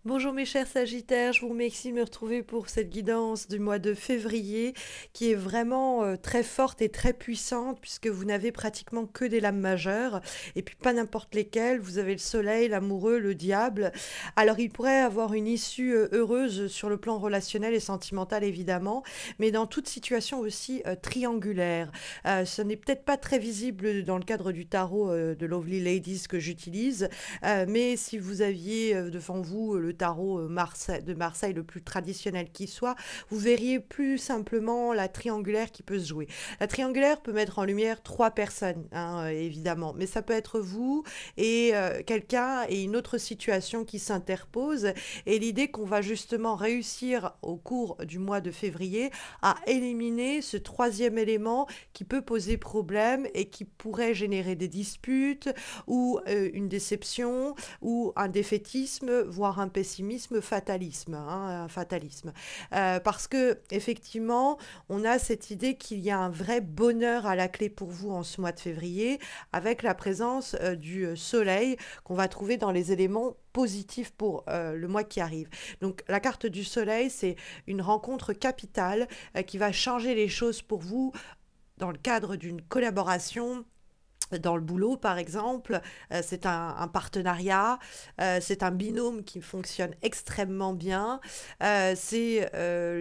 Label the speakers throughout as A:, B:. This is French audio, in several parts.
A: Bonjour mes chers Sagittaires, je vous remercie de me retrouver pour cette guidance du mois de février qui est vraiment très forte et très puissante puisque vous n'avez pratiquement que des lames majeures et puis pas n'importe lesquelles. Vous avez le soleil, l'amoureux, le diable. Alors il pourrait avoir une issue heureuse sur le plan relationnel et sentimental évidemment, mais dans toute situation aussi triangulaire. Ce n'est peut-être pas très visible dans le cadre du tarot de Lovely Ladies que j'utilise, mais si vous aviez devant vous le tarot de Marseille le plus traditionnel qui soit, vous verriez plus simplement la triangulaire qui peut se jouer. La triangulaire peut mettre en lumière trois personnes, hein, évidemment, mais ça peut être vous et quelqu'un et une autre situation qui s'interpose. Et l'idée qu'on va justement réussir au cours du mois de février à éliminer ce troisième élément qui peut poser problème et qui pourrait générer des disputes ou une déception ou un défaitisme, voire un pessimisme, fatalisme, hein, un fatalisme. Parce que effectivement, on a cette idée qu'il y a un vrai bonheur à la clé pour vous en ce mois de février, avec la présence du soleil qu'on va trouver dans les éléments positifs pour le mois qui arrive. Donc la carte du soleil, c'est une rencontre capitale qui va changer les choses pour vous dans le cadre d'une collaboration dans le boulot, par exemple, c'est un partenariat, c'est un binôme qui fonctionne extrêmement bien. C'est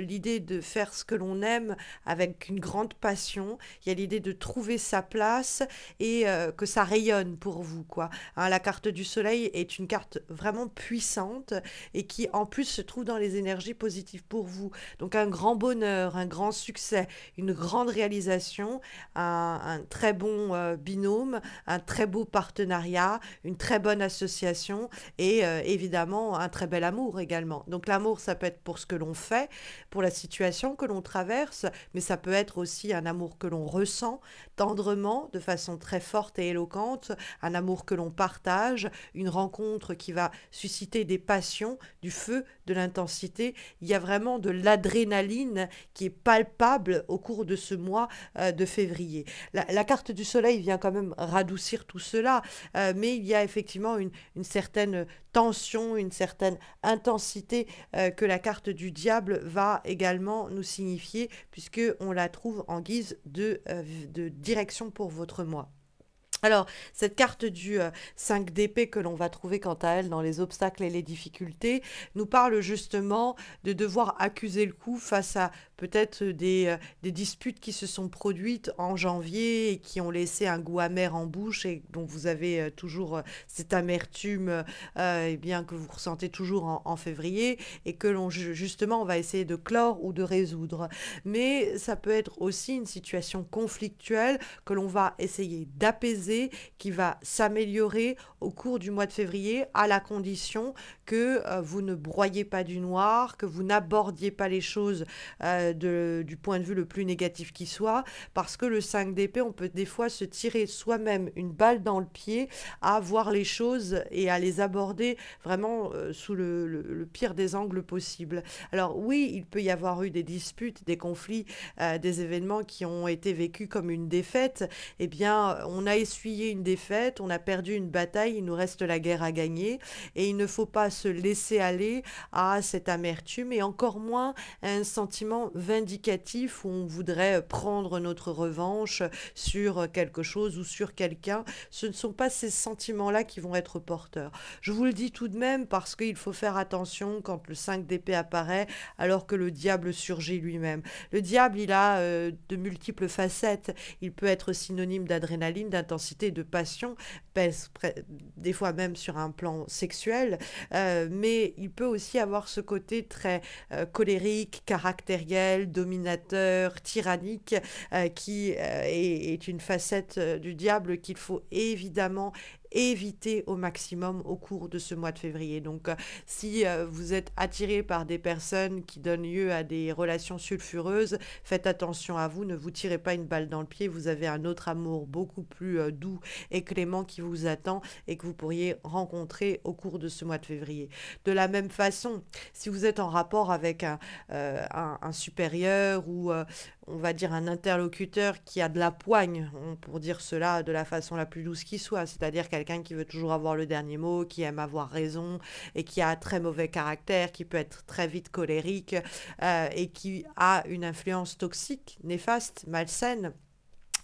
A: l'idée de faire ce que l'on aime avec une grande passion. Il y a l'idée de trouver sa place et que ça rayonne pour vous, quoi. Hein, la carte du soleil est une carte vraiment puissante et qui, en plus, se trouve dans les énergies positives pour vous. Donc, un grand bonheur, un grand succès, une grande réalisation, un très bon binôme, un très beau partenariat, une très bonne association et évidemment un très bel amour également. Donc l'amour, ça peut être pour ce que l'on fait, pour la situation que l'on traverse, mais ça peut être aussi un amour que l'on ressent tendrement, de façon très forte et éloquente, un amour que l'on partage, une rencontre qui va susciter des passions, du feu, de l'intensité. Il y a vraiment de l'adrénaline qui est palpable au cours de ce mois de février. La carte du soleil vient quand même radoucir tout cela, mais il y a effectivement une certaine tension, une certaine intensité que la carte du diable va également nous signifier, puisque on la trouve en guise de direction pour votre mois. Alors, cette carte du 5 d'épée que l'on va trouver quant à elle dans les obstacles et les difficultés nous parle justement de devoir accuser le coup face à peut-être des disputes qui se sont produites en janvier et qui ont laissé un goût amer en bouche et dont vous avez toujours cette amertume eh bien, que vous ressentez toujours en février et que l'on justement on va essayer de clore ou de résoudre. Mais ça peut être aussi une situation conflictuelle que l'on va essayer d'apaiser, qui va s'améliorer au cours du mois de février, à la condition que vous ne broyez pas du noir, que vous n'abordiez pas les choses du point de vue le plus négatif qui soit, parce que le 5 d'épée, on peut des fois se tirer soi-même une balle dans le pied à voir les choses et à les aborder vraiment sous le pire des angles possibles. Alors oui, il peut y avoir eu des disputes, des conflits, des événements qui ont été vécus comme une défaite. Eh bien, on a essuyé une défaite, on a perdu une bataille, il nous reste la guerre à gagner et il ne faut pas se laisser aller à cette amertume et encore moins à un sentiment vindicatif où on voudrait prendre notre revanche sur quelque chose ou sur quelqu'un. Ce ne sont pas ces sentiments-là qui vont être porteurs. Je vous le dis tout de même parce qu'il faut faire attention quand le 5 d'épée apparaît alors que le diable surgit lui-même. Le diable, il a de multiples facettes. Il peut être synonyme d'adrénaline, d'intensité, de passion, des fois même sur un plan sexuel, mais il peut aussi avoir ce côté très colérique, caractériel, dominateur, tyrannique, qui est une facette du diable qu'il faut évidemment éviter au maximum au cours de ce mois de février. Donc, si vous êtes attiré par des personnes qui donnent lieu à des relations sulfureuses, faites attention à vous, ne vous tirez pas une balle dans le pied. Vous avez un autre amour beaucoup plus doux et clément qui vous attend et que vous pourriez rencontrer au cours de ce mois de février. De la même façon, si vous êtes en rapport avec un supérieur ou on va dire, un interlocuteur qui a de la poigne, pour dire cela de la façon la plus douce qui soit, c'est-à-dire quelqu'un qui veut toujours avoir le dernier mot, qui aime avoir raison et qui a un très mauvais caractère, qui peut être très vite colérique et qui a une influence toxique, néfaste, malsaine.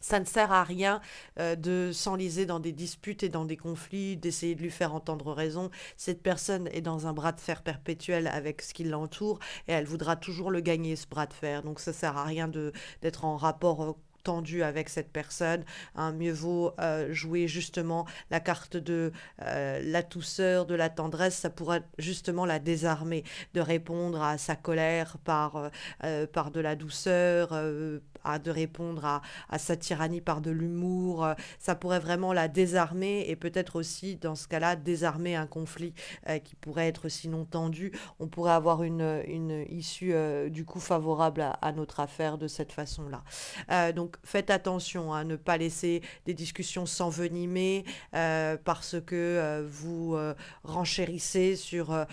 A: Ça ne sert à rien de s'enliser dans des disputes et dans des conflits, d'essayer de lui faire entendre raison. Cette personne est dans un bras de fer perpétuel avec ce qui l'entoure et elle voudra toujours le gagner, ce bras de fer. Donc ça sert à rien d'être en rapport tendu avec cette personne, hein. Mieux vaut jouer justement la carte de la douceur, de la tendresse, ça pourra justement la désarmer, de répondre à sa colère par de la douceur, de répondre à sa tyrannie par de l'humour, ça pourrait vraiment la désarmer et peut-être aussi dans ce cas-là désarmer un conflit qui pourrait être sinon tendu. On pourrait avoir une issue du coup favorable à notre affaire de cette façon-là. Donc faites attention à ne pas laisser des discussions s'envenimer parce que vous renchérissez sur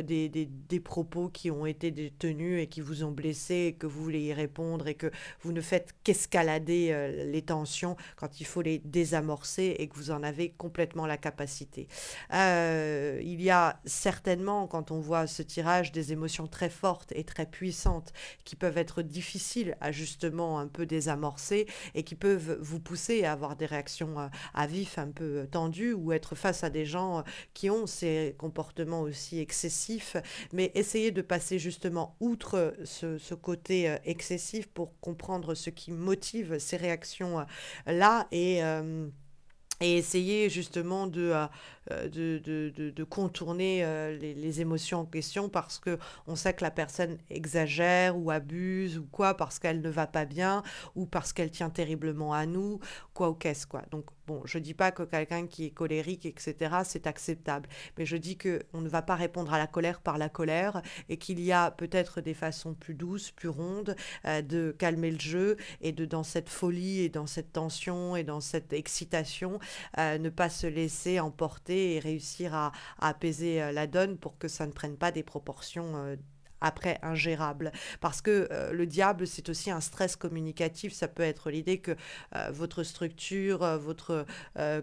A: des propos qui ont été tenus et qui vous ont blessé et que vous voulez y répondre et que vous ne faites qu'escalader les tensions quand il faut les désamorcer et que vous en avez complètement la capacité. Il y a certainement, quand on voit ce tirage, des émotions très fortes et très puissantes qui peuvent être difficiles à justement un peu désamorcer et qui peuvent vous pousser à avoir des réactions à vif un peu tendues ou être face à des gens qui ont ces comportements aussi excessifs, mais essayez de passer justement outre ce côté excessif pour comprendre ce qui motive ces réactions là et essayer justement de contourner les émotions en question parce que on sait que la personne exagère ou abuse ou quoi, parce qu'elle ne va pas bien ou parce qu'elle tient terriblement à nous, quoi ou qu'est-ce quoi. Donc bon, je dis pas que quelqu'un qui est colérique, etc., c'est acceptable, mais je dis que on ne va pas répondre à la colère par la colère et qu'il y a peut-être des façons plus douces, plus rondes de calmer le jeu et de dans cette folie et dans cette tension et dans cette excitation ne pas se laisser emporter et réussir à apaiser la donne pour que ça ne prenne pas des proportions après ingérable. Parce que le diable, c'est aussi un stress communicatif. Ça peut être l'idée que votre structure, votre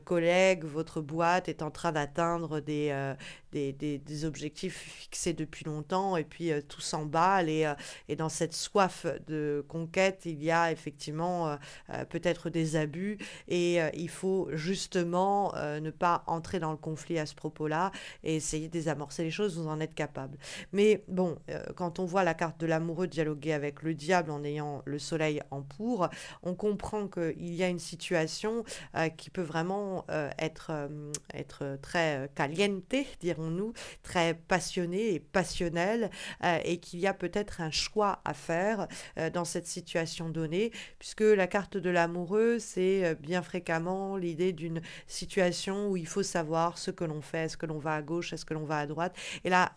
A: collègue, votre boîte est en train d'atteindre des objectifs fixés depuis longtemps et puis tout s'emballe et dans cette soif de conquête, il y a effectivement peut-être des abus et il faut justement ne pas entrer dans le conflit à ce propos-là et essayer de désamorcer les choses, vous en êtes capable. Mais bon, quand on voit la carte de l'amoureux dialoguer avec le diable en ayant le soleil en pour, on comprend qu'il y a une situation qui peut vraiment être très caliente, dirons-nous, très passionnée et passionnelle, et qu'il y a peut-être un choix à faire dans cette situation donnée, puisque la carte de l'amoureux, c'est bien fréquemment l'idée d'une situation où il faut savoir ce que l'on fait, est-ce que l'on va à gauche, est-ce que l'on va à droite, et la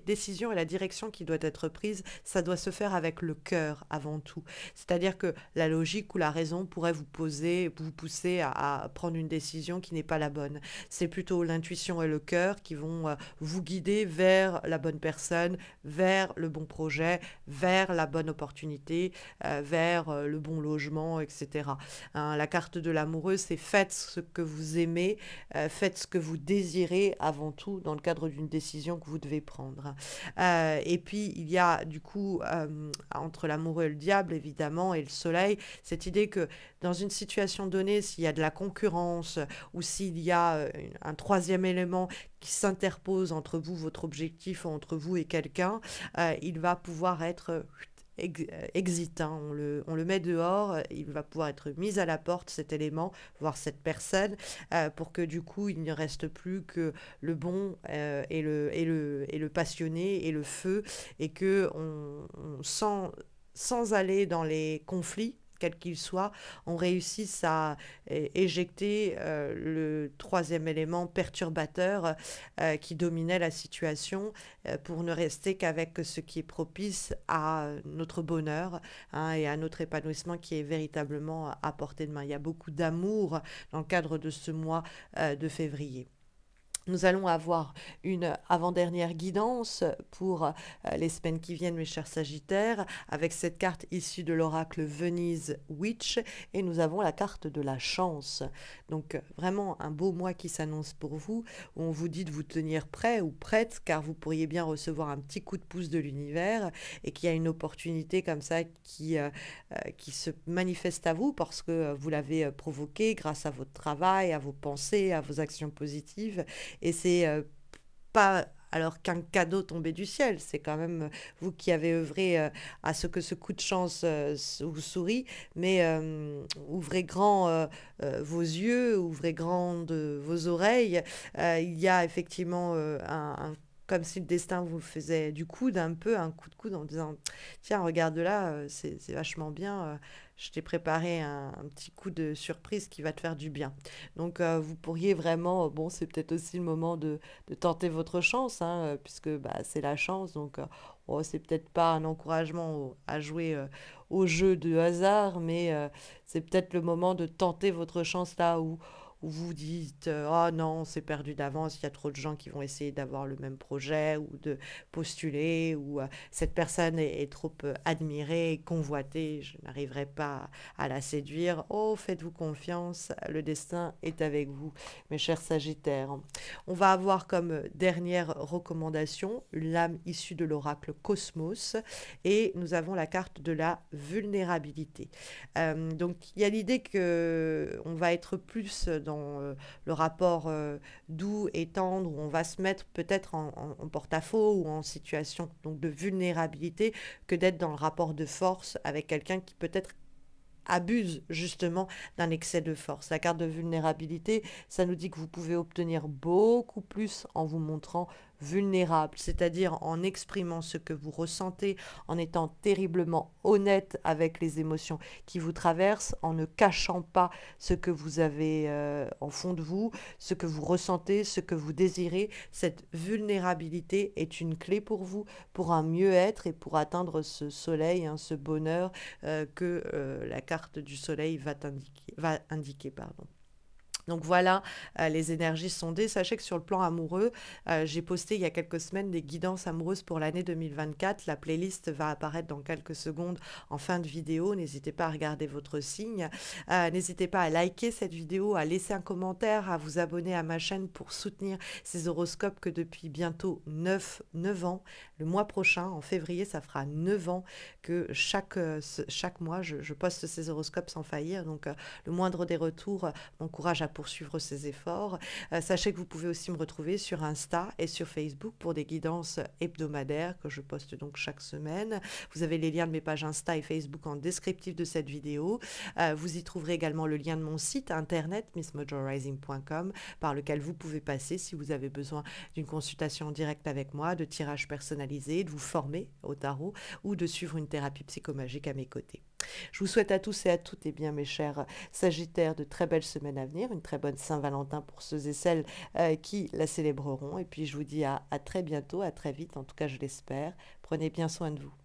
A: décision et la direction qui doit être prise, ça doit se faire avec le cœur avant tout. C'est-à-dire que la logique ou la raison pourrait vous pousser à prendre une décision qui n'est pas la bonne. C'est plutôt l'intuition et le cœur qui vont vous guider vers la bonne personne, vers le bon projet, vers la bonne opportunité, vers le bon logement, etc. Hein, la carte de l'amoureux, c'est faites ce que vous aimez, faites ce que vous désirez avant tout dans le cadre d'une décision que vous devez prendre. Et puis, il y a du coup, entre l'amoureux et le diable, évidemment, et le soleil, cette idée que dans une situation donnée, s'il y a de la concurrence ou s'il y a un troisième élément qui s'interpose entre vous, votre objectif, entre vous et quelqu'un, il va pouvoir être exitant, on le met dehors, il va pouvoir être mis à la porte cet élément, voire cette personne, pour que du coup il ne reste plus que le bon et le passionné et le feu, et que sans aller dans les conflits, quels qu'ils soient, on réussisse à éjecter le troisième élément perturbateur qui dominait la situation pour ne rester qu'avec ce qui est propice à notre bonheur, hein, et à notre épanouissement qui est véritablement à portée de main. Il y a beaucoup d'amour dans le cadre de ce mois de février. Nous allons avoir une avant-dernière guidance pour les semaines qui viennent, mes chers Sagittaires, avec cette carte issue de l'oracle Venise Witch, et nous avons la carte de la chance. Donc vraiment un beau mois qui s'annonce pour vous, où on vous dit de vous tenir prêt ou prête, car vous pourriez bien recevoir un petit coup de pouce de l'univers, et qu'il y a une opportunité comme ça qui se manifeste à vous, parce que vous l'avez provoqué grâce à votre travail, à vos pensées, à vos actions positives. Et c'est pas alors qu'un cadeau tombé du ciel, c'est quand même vous qui avez œuvré à ce que ce coup de chance vous sourit, mais ouvrez grand vos yeux, ouvrez grandes vos oreilles. Il y a effectivement comme si le destin vous faisait du coude un peu, un coup de coude en disant, tiens, regarde là, c'est vachement bien, je t'ai préparé un petit coup de surprise qui va te faire du bien. Donc vous pourriez vraiment, bon, c'est peut-être aussi le moment de tenter votre chance, hein, puisque bah, c'est la chance, donc oh, c'est peut-être pas un encouragement à jouer au jeu de hasard, mais c'est peut-être le moment de tenter votre chance là où vous dites oh non, c'est perdu d'avance, il y a trop de gens qui vont essayer d'avoir le même projet ou de postuler, ou cette personne est trop admirée et convoitée, je n'arriverai pas à la séduire. Oh, faites-vous confiance, le destin est avec vous, mes chers Sagittaires. On va avoir comme dernière recommandation une lame issue de l'oracle Cosmos, et nous avons la carte de la vulnérabilité. Donc il y a l'idée que on va être plus dans le rapport doux et tendre, où on va se mettre peut-être en porte-à-faux ou en situation donc de vulnérabilité, que d'être dans le rapport de force avec quelqu'un qui peut-être abuse justement d'un excès de force. La carte de vulnérabilité, ça nous dit que vous pouvez obtenir beaucoup plus en vous montrant vulnérable, c'est-à-dire en exprimant ce que vous ressentez, en étant terriblement honnête avec les émotions qui vous traversent, en ne cachant pas ce que vous avez en fond de vous, ce que vous ressentez, ce que vous désirez. Cette vulnérabilité est une clé pour vous, pour un mieux-être et pour atteindre ce soleil, hein, ce bonheur que la carte du soleil va indiquer, pardon. Donc voilà, les énergies sondées. Sachez que sur le plan amoureux, j'ai posté il y a quelques semaines des guidances amoureuses pour l'année 2024. La playlist va apparaître dans quelques secondes en fin de vidéo. N'hésitez pas à regarder votre signe. N'hésitez pas à liker cette vidéo, à laisser un commentaire, à vous abonner à ma chaîne pour soutenir ces horoscopes que depuis bientôt 9 ans, le mois prochain, en février, ça fera 9 ans que chaque mois, je poste ces horoscopes sans faillir. Donc le moindre des retours m'encourage à poursuivre ses efforts. Sachez que vous pouvez aussi me retrouver sur Insta et sur Facebook pour des guidances hebdomadaires que je poste donc chaque semaine. Vous avez les liens de mes pages Insta et Facebook en descriptif de cette vidéo. Vous y trouverez également le lien de mon site internet missmojorising.com, par lequel vous pouvez passer si vous avez besoin d'une consultation en direct avec moi, de tirage personnalisé, de vous former au tarot ou de suivre une thérapie psychomagique à mes côtés. Je vous souhaite à tous et à toutes, eh bien, mes chers Sagittaires, de très belles semaines à venir, une très bonne Saint-Valentin pour ceux et celles qui la célébreront. Et puis je vous dis à très bientôt, à très vite, en tout cas je l'espère. Prenez bien soin de vous.